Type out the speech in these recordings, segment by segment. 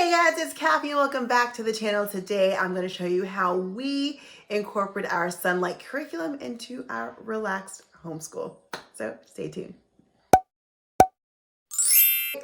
Hey guys, it's Caffie and welcome back to the channel. Today I'm going to show you how we incorporate our Sonlight curriculum into our Relaxed Homeschool. So stay tuned.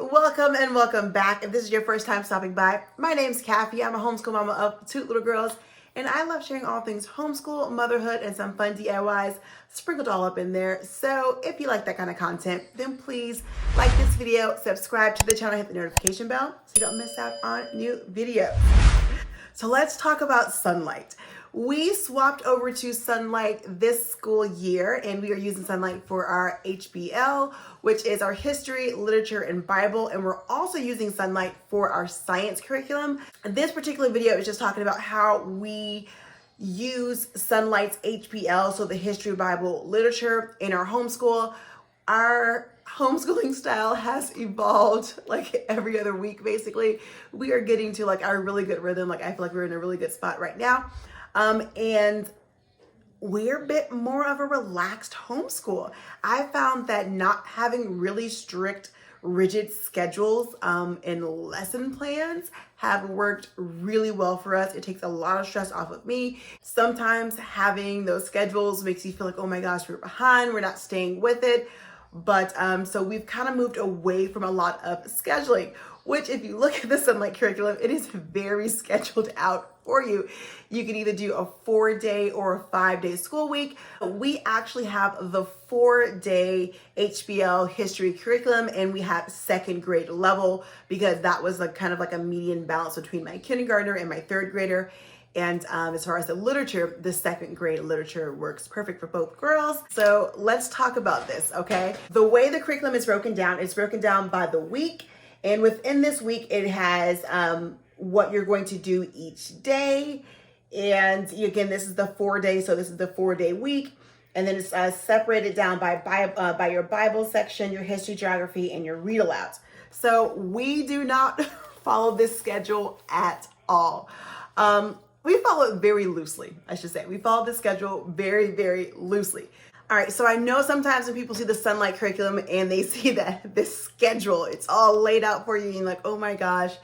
Welcome and welcome back. If this is your first time stopping by, my name's Caffie. I'm a homeschool mama of 2 little girls, and I love sharing all things homeschool, motherhood, and some fun DIYs sprinkled all up in there. So if you like that kind of content, then please like this video, subscribe to the channel, hit the notification bell so you don't miss out on new videos. So let's talk about Sonlight. We swapped over to Sonlight this school year, and we are using Sonlight for our HBL, which is our history, literature, and Bible. And we're also using Sonlight for our science curriculum. This particular video is just talking about how we use Sonlight's HBL, so the history, Bible, literature, in our homeschool. Our homeschooling style has evolved like every other week, basically. We are getting to like our really good rhythm. Like I feel like we're in a really good spot right now. And we're a bit more of a relaxed homeschool. I found that not having really strict, rigid schedules and lesson plans have worked really well for us. It takes a lot of stress off of me. Sometimes having those schedules makes you feel like, oh my gosh, we're behind, we're not staying with it. But so we've kind of moved away from a lot of scheduling, which if you look at the Sonlight curriculum, it is very scheduled out for you. You can either do a 4-day or a 5-day school week. We actually have the 4-day HBL history curriculum, and we have 2nd grade level because that was like kind of like a median balance between my kindergartner and my 3rd grader. And as far as the literature, the 2nd grade literature works perfect for both girls. So let's talk about this, okay? The way the curriculum is broken down, it's broken down by the week. And within this week, it has what you're going to do each day. And again, this is the 4-day, so this is the 4-day week. And then it's separated down by your Bible section, your history, geography, and your read alouds. So we do not follow this schedule at all. We follow it very loosely, I should say. We follow the schedule very, very loosely. All right, so I know sometimes when people see the Sonlight curriculum and they see that this schedule, it's all laid out for you, and you're like, oh my gosh,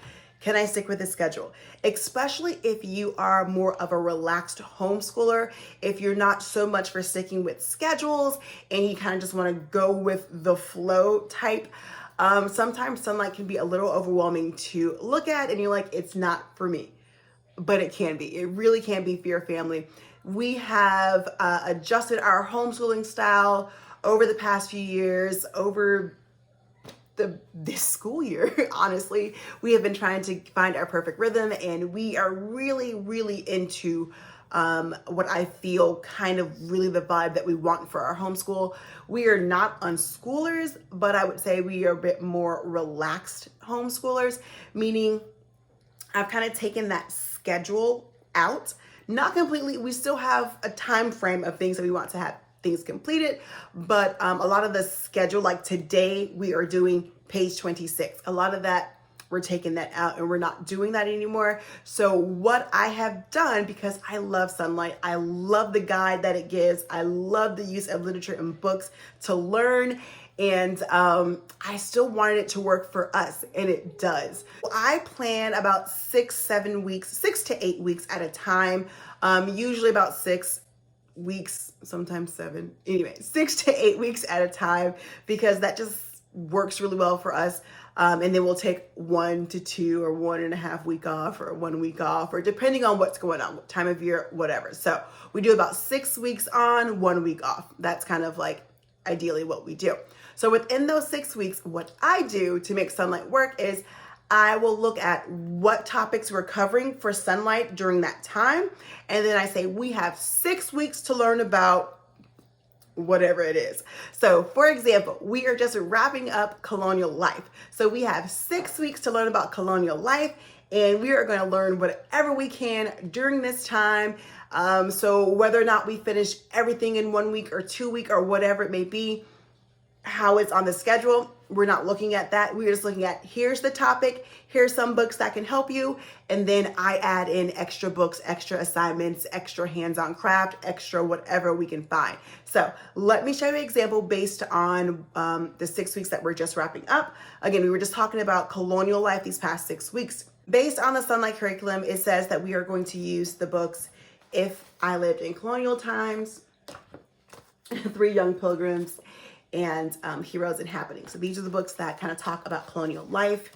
can I stick with this schedule? Especially if you are more of a relaxed homeschooler, if you're not so much for sticking with schedules and you kind of just want to go with the flow type. Sometimes Sonlight can be a little overwhelming to look at, and you're like, it's not for me. But it can be. It really can be for your family. We have adjusted our homeschooling style over the past few years, over this school year, honestly. We have been trying to find our perfect rhythm, and we are really, really into what I feel kind of really the vibe that we want for our homeschool. We are not unschoolers, but I would say we are a bit more relaxed homeschoolers, meaning I've kind of taken that schedule out. Not completely, we still have a time frame of things that we want to have things completed, but a lot of the schedule, like today we are doing page 26. A lot of that, we're taking that out and we're not doing that anymore. So what I have done, because I love Sonlight, I love the guide that it gives, I love the use of literature and books to learn, and I still wanted it to work for us, and it does. I plan about 6 to 8 weeks at a time, usually about 6 weeks, sometimes 7. Anyway, 6 to 8 weeks at a time, because that just works really well for us. And then we'll take 1 to 2 or 1.5 week off, or 1 week off, or depending on what's going on, what time of year, whatever. So we do about 6 weeks on, 1 week off. That's kind of like ideally what we do. So within those 6 weeks, what I do to make Sonlight work is I will look at what topics we're covering for Sonlight during that time. And then I say, we have 6 weeks to learn about whatever it is. So for example, we are just wrapping up colonial life. So we have 6 weeks to learn about colonial life, and we are going to learn whatever we can during this time. So whether or not we finish everything in 1 week or 2 weeks or whatever it may be, how it's on the schedule. We're not looking at that. We're just looking at, here's the topic, here's some books that can help you, and then I add in extra books, extra assignments, extra hands-on craft, extra whatever we can find. So let me show you an example based on the 6 weeks that we're just wrapping up. Again, we were just talking about colonial life these past 6 weeks. Based on the Sonlight Curriculum, it says that we are going to use the books If I Lived in Colonial Times, Three Young Pilgrims, and Heroes and Happenings. So these are the books that kind of talk about colonial life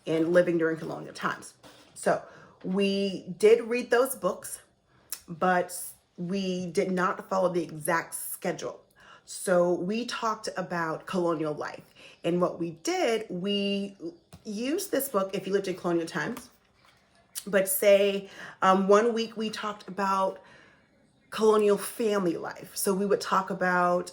and living during colonial times. So we did read those books, but we did not follow the exact schedule. So we talked about colonial life. And what we did, we used this book, If You Lived in Colonial Times, but say 1 week we talked about colonial family life. So we would talk about,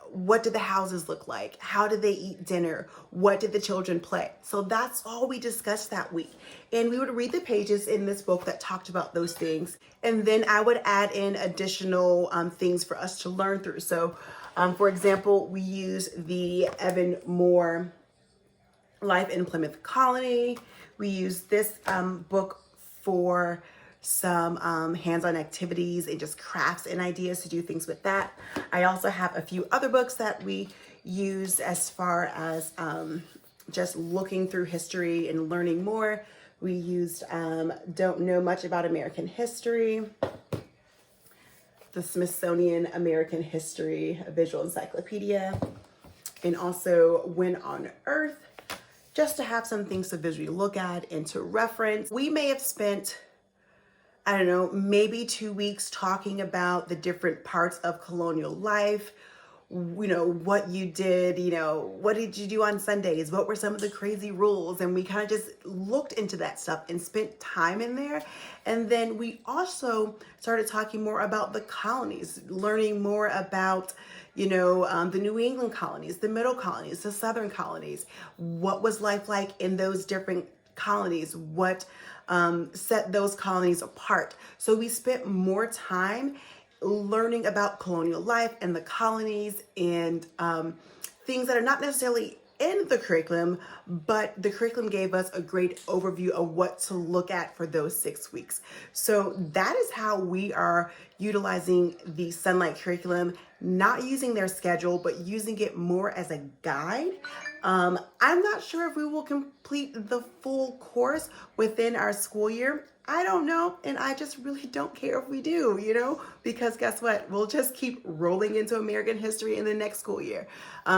what did the houses look like? How did they eat dinner? What did the children play? So that's all we discussed that week. And we would read the pages in this book that talked about those things. And then I would add in additional things for us to learn through. So, for example, we use the Evan Moor Life in Plymouth Colony. We use this book for some hands-on activities and just crafts and ideas to do things with that. I also have a few other books that we use as far as just looking through history and learning more. We used Don't Know Much About American History, the Smithsonian American History Visual Encyclopedia, and also When on Earth, just to have some things to visually look at and to reference. We may have spent, I don't know, maybe 2 weeks talking about the different parts of colonial life, what you did, what did you do on Sundays? What were some of the crazy rules? And we kind of just looked into that stuff and spent time in there. And then we also started talking more about the colonies, learning more about, the New England colonies, the middle colonies, the southern colonies. What was life like in those different colonies? What set those colonies apart? So we spent more time learning about colonial life and the colonies and things that are not necessarily in the curriculum, but the curriculum gave us a great overview of what to look at for those 6 weeks. So that is how we are utilizing the Sonlight Curriculum, not using their schedule, but using it more as a guide. I'm not sure if we will complete the full course within our school year. I don't know, and I just really don't care if we do, because guess what? We'll just keep rolling into American history in the next school year.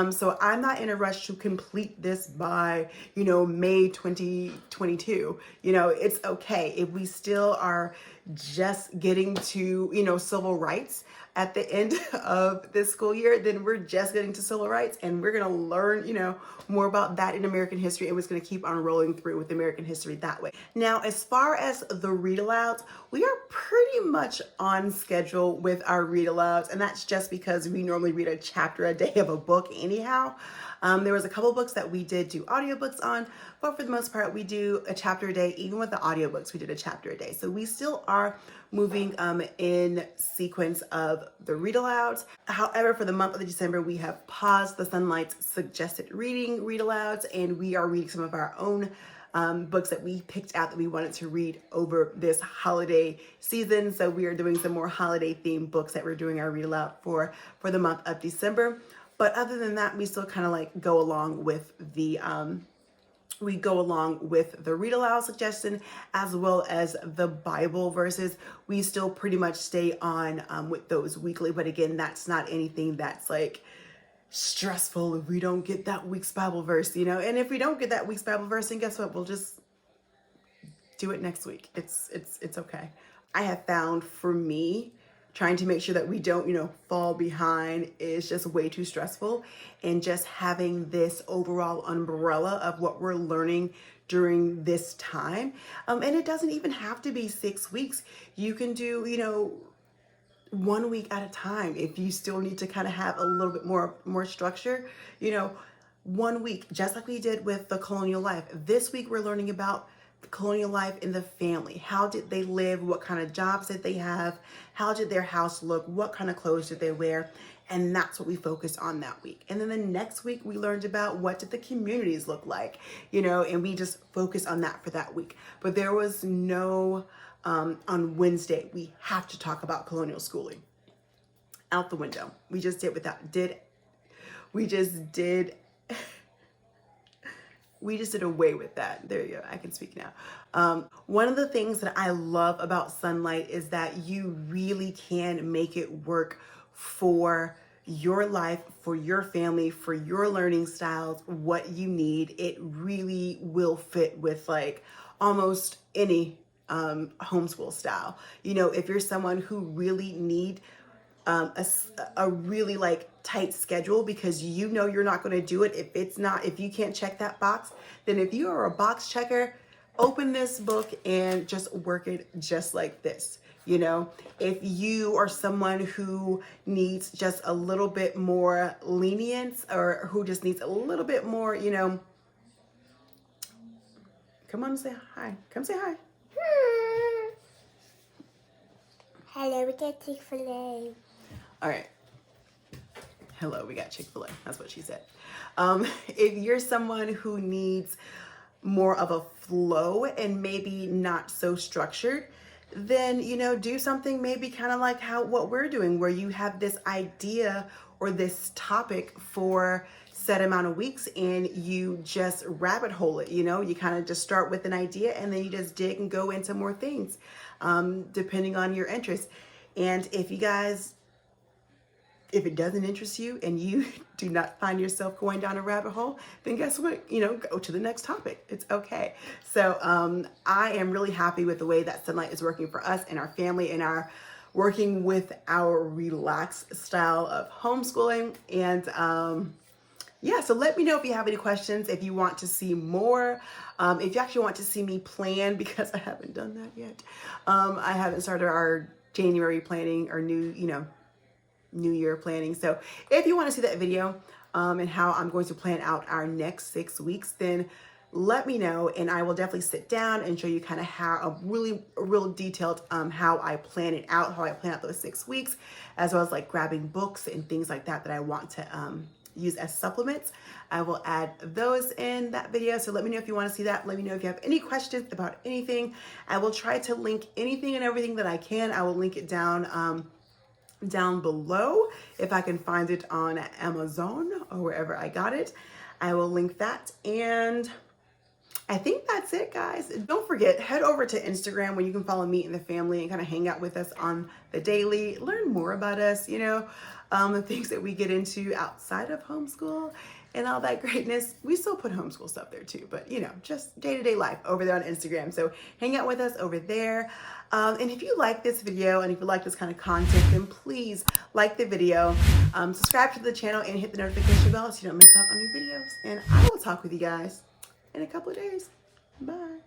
So I'm not in a rush to complete this by, May 2022. It's okay if we still are just getting to, civil rights at the end of this school year, then we're just getting to civil rights and we're going to learn, more about that in American history, and we're just going to keep on rolling through with American history that way. Now, as far as the read alouds, we are pretty much on schedule with our read alouds, and that's just because we normally read a chapter a day of a book anyhow. There was a couple books that we did do audiobooks on, but for the most part, we do a chapter a day. Even with the audiobooks, we did a chapter a day. So we still are moving in sequence of the read alouds. However, for the month of December, we have paused the Sonlight's suggested reading read alouds, and we are reading some of our own books that we picked out that we wanted to read over this holiday season. So we are doing some more holiday themed books that we're doing our read aloud for the month of December. But other than that, we still kind of go along with the read aloud suggestion as well as the Bible verses. We still pretty much stay on with those weekly, but again, that's not anything that's stressful if we don't get that week's Bible verse, and if we don't get that week's Bible verse, then guess what? We'll just do it next week. It's okay. I have found for me, trying to make sure that we don't, fall behind is just way too stressful. And just having this overall umbrella of what we're learning during this time. And it doesn't even have to be 6 weeks. You can do, 1 week at a time. If you still need to kind of have a little bit more structure, 1 week, just like we did with the colonial life. This week, we're learning about colonial life in the family. How did they live? What kind of jobs did they have? How did their house look? What kind of clothes did they wear? And that's what we focused on that week. And then the next week we learned about what did the communities look like, you know, and we just focused on that for that week. But there was no, on Wednesday, we have to talk about colonial schooling. Out the window. We just did away with that. There you go. I can speak now. One of the things that I love about Sonlight is that you really can make it work for your life, for your family, for your learning styles, what you need. It really will fit with like almost any homeschool style. You know, if you're someone who really need a really like tight schedule because you know you're not going to do it if you can't check that box, then if you are a box checker, open this book and just work it just like this. You know, if you are someone who needs just a little bit more lenience or who just needs a little bit more, you know, come on and say hi. Come say hi. Hello, we got Chick-fil-A. All right. Hello, we got Chick-fil-A. That's what she said. If you're someone who needs more of a flow and maybe not so structured, then, you know, do something maybe kind of like what we're doing, where you have this idea or this topic for set amount of weeks and you just rabbit hole it. You know, you kind of just start with an idea and then you just dig and go into more things, depending on your interest. And if it doesn't interest you and you do not find yourself going down a rabbit hole, then guess what? You know, go to the next topic. It's okay. So I am really happy with the way that Sonlight is working for us and our family and our working with our relaxed style of homeschooling. And yeah, so let me know if you have any questions, if you want to see more, if you actually want to see me plan, because I haven't done that yet. I haven't started our January planning or New Year planning. So if you want to see that video and how I'm going to plan out our next 6 weeks, then let me know and I will definitely sit down and show you kind of how real detailed how I plan it out, how I plan out those 6 weeks, as well as like grabbing books and things like that that I want to use as supplements. I will add those in that video. So let me know if you want to see that. Let me know if you have any questions about anything. I will try to link anything and everything that I can. I will link it down below if I can find it on Amazon or wherever I got it. I will link that, and I think that's it, guys. Don't forget, head over to Instagram where you can follow me and the family and kind of hang out with us on the daily, learn more about us, you know, the things that we get into outside of homeschool and all that greatness. We still put homeschool stuff there too, but you know, just day-to-day life over there on Instagram. So hang out with us over there. And if you like this video and if you like this kind of content, then please like the video, subscribe to the channel and hit the notification bell so you don't miss out on new videos. And I will talk with you guys in a couple of days. Bye.